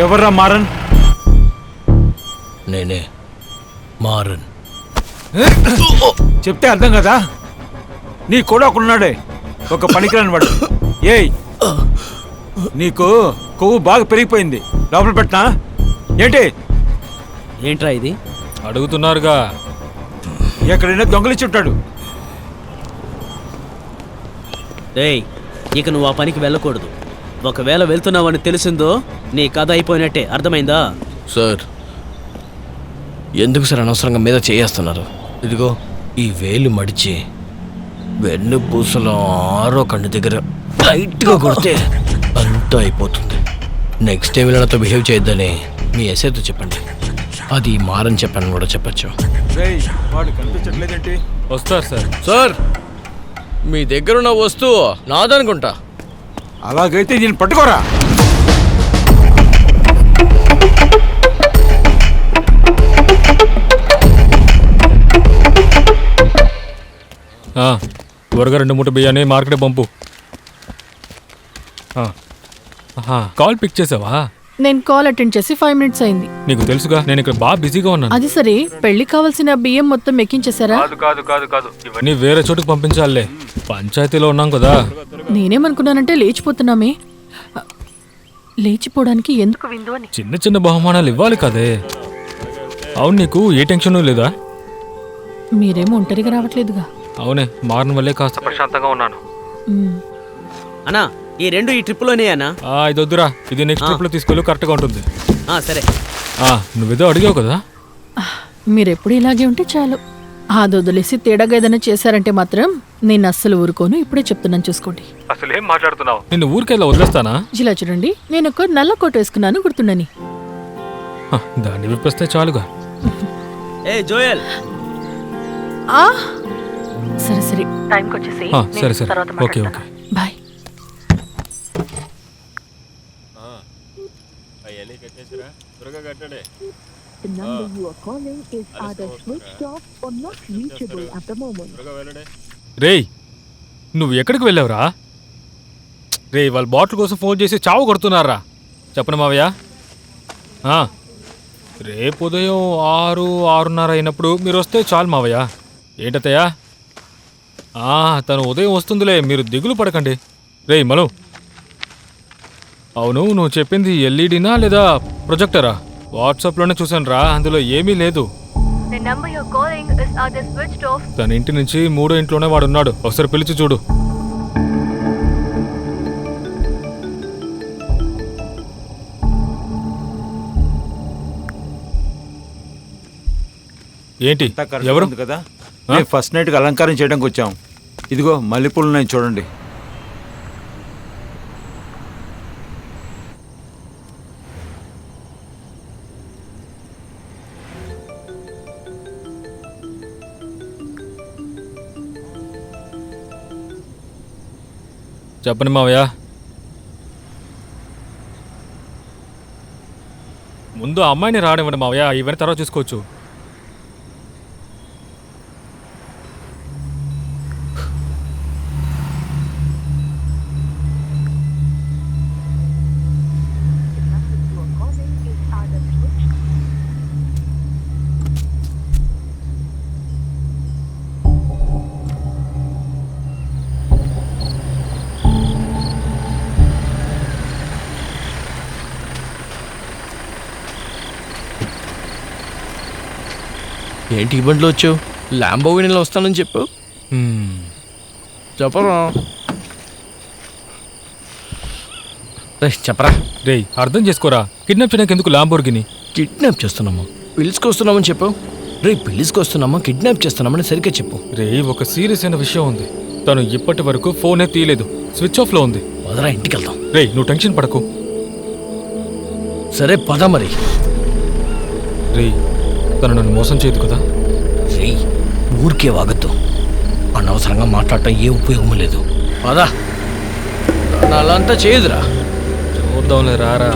ఎవర్రా మారన్? నేనే మారన్. చెప్తే అర్థం కదా? నీ కూడా ఒకడున్నాడే, ఒక పనికిరాని వాడు. ఏయ్, నీకు కొవ్వు బాగా పెరిగిపోయింది, లోపల పెట్టనా ఏంటి? ఏంట్రా ఇది? అడుగుతున్నారుగా. ఎక్కడైనా దొంగలిచ్చి ఉంటాడు. ఏయ్, ఇక నువ్వు ఆ పనికి వెళ్ళకూడదు. ఒకవేళ వెళ్తున్నావని తెలిసిందో నీ కథ అయిపోయినట్టే, అర్థమైందా? సార్, ఎందుకు సార్ అనవసరంగా మీద చేయేస్తున్నారు? ఇదిగో ఈ వేలు మడిచి వెన్ను పూసలో 6వ కన్ను దగ్గర లైట్గా కొడితే అంతా అయిపోతుంది. నెక్స్ట్ టైం నాతో బిహేవ్ చేయొద్దని మీ ఎస్ఐతో చెప్పండి. అది మారని చెప్పాను కూడా చెప్పచ్చు. రేయ్, వాడు కనిపించట్లేదేంటి? వస్తారు సార్. సార్, మీ దగ్గరున్న వస్తువు నాదనుకుంటా. అలాగైతే నేను పట్టుకోరా. త్వరగా 2 మూట బియ్యాన్ని మార్కెట్ పంపు. కాల్ పిక్ చేసావా? నేను కాల్ అటెండ్ చేసి 5 మినిట్స్ అయింది. నీకు తెలుసుగా నేను ఇక్కడ బాగా బిజీగా ఉన్నాను. అది సరే, పెళ్లి కావాల్సిన బియ్యం మొత్తం ఎక్కించేశారా? కాదు ఇవన్నీ వేరే చోటుకు పంపించాలే. పంచాయతీలో ఉన్నాం కదా. నేనేమనుకున్నానంటే లేచిపోతున్నామే. లేచిపోవడానికి ఎందుకు విందు అని. చిన్న చిన్న బహుమానాలు ఇవ్వాలి కదే. అవును, నీకు ఏ టెన్షన్ లేదా? మీరేమో ఒంటరిగా రావట్లేదుగా. అవునే, మారిన వల్లే కాస్త ప్రశాంతంగా ఉన్నాను. అన్నా, ఈ 2 ఈ ట్రిప్లోనే అన్నా. ఇది వద్దురా, ఇది నెక్స్ట్ ట్రిప్ లో తీసుకెళ్ళు, కరెక్ట్గా ఉంటుంది. సరే. నువ్వేదో అడిగావు కదా. మీరెప్పుడు ఇలాగే ఉంటే చాలు. వదిలేసి తేడాగా ఏదైనా చేశారంటే మాత్రం నేను అస్సలు ఊరుకోను. ఇప్పుడే చెప్తున్నాను, చూసుకోండి. అసలు ఏం మాట్లాడుతున్నావు? నిన్ను ఊరికెళ్ళ వదిలేస్తానా? ఇలా చూడండి, నేను ఒక నల్ల కోట వేసుకున్నాను, గుర్తుండని. దాన్ని విప్పిస్తే చాలుగా. ఏ జోయల్. సరే సరే, టైంకి వచ్చేసి సరే okay. Bye. The number you are calling is either switched off or not reachable at the moment. రేయ్, నువ్వు ఎక్కడికి వెళ్ళావురా? రేయ్, వాళ్ళ బాటిల్ కోసం ఫోన్ చేసి చావు కొడుతున్నారా? చెప్పను మావయ్య. రేపు ఉదయం 6-6:30 అయినప్పుడు మీరు వస్తే చాలు మావయ్య. ఏంటత్తయ్యా? తను ఉదయం వస్తుందిలే, మీరు దిగులు పడకండి. రేయ్ మలు, అవును, నువ్వు చెప్పింది ఎల్ఈడినా లేదా ప్రొజెక్టరా? వాట్సాప్లోనే చూశాను రా, అందులో ఏమీ లేదు. తన ఇంటి నుంచి 3వ ఇంట్లోనే వాడున్నాడు, ఒకసారి పిలిచి చూడు. ఏంటి? ఎవరు? కదా, ఫస్ట్ నైట్కి అలంకారం చేయడానికి వచ్చాం. ఇదిగో మల్లెపూలు ఉన్నాయి, చూడండి. చెప్పండి మావయ్య. ముందు అమ్మాయిని రానివ్వండి మావయ్య, ఇవన్నీ తర్వాత చూసుకోవచ్చు. ఏంటి ఈ బండిలో వచ్చావు? ల్యాంబోగినీలో వస్తానని చెప్పు. చెప్పరా? చెప్పరా? రేయ్, అర్థం చేసుకోరా. కిడ్నాప్ చేయడానికి ఎందుకు ల్యాంబోర్గిని? కిడ్నాప్ చేస్తున్నామా? పిలుచుకొస్తున్నామని చెప్పు. రే, పిలుచుకొస్తున్నామా కిడ్నాప్ చేస్తున్నామని సరిగ్గా చెప్పు. రే, ఒక సీరియస్ అయిన విషయం ఉంది. తను ఇప్పటి వరకు ఫోనే తీయలేదు, స్విచ్ ఆఫ్ లో ఉంది. వదరా, ఇంటికి వెళ్దాం. రే, నువ్వు టెన్షన్ పడకు. సరే పద మరి. రే, తను నన్ను మోసం చేయదు కదా. రే, ఊరికే వాగద్దు. అనవసరంగా మాట్లాడటం ఏ ఉపయోగం లేదు. పదా, అలా అంతా చేయదురా. చూద్దాంలే, రారా.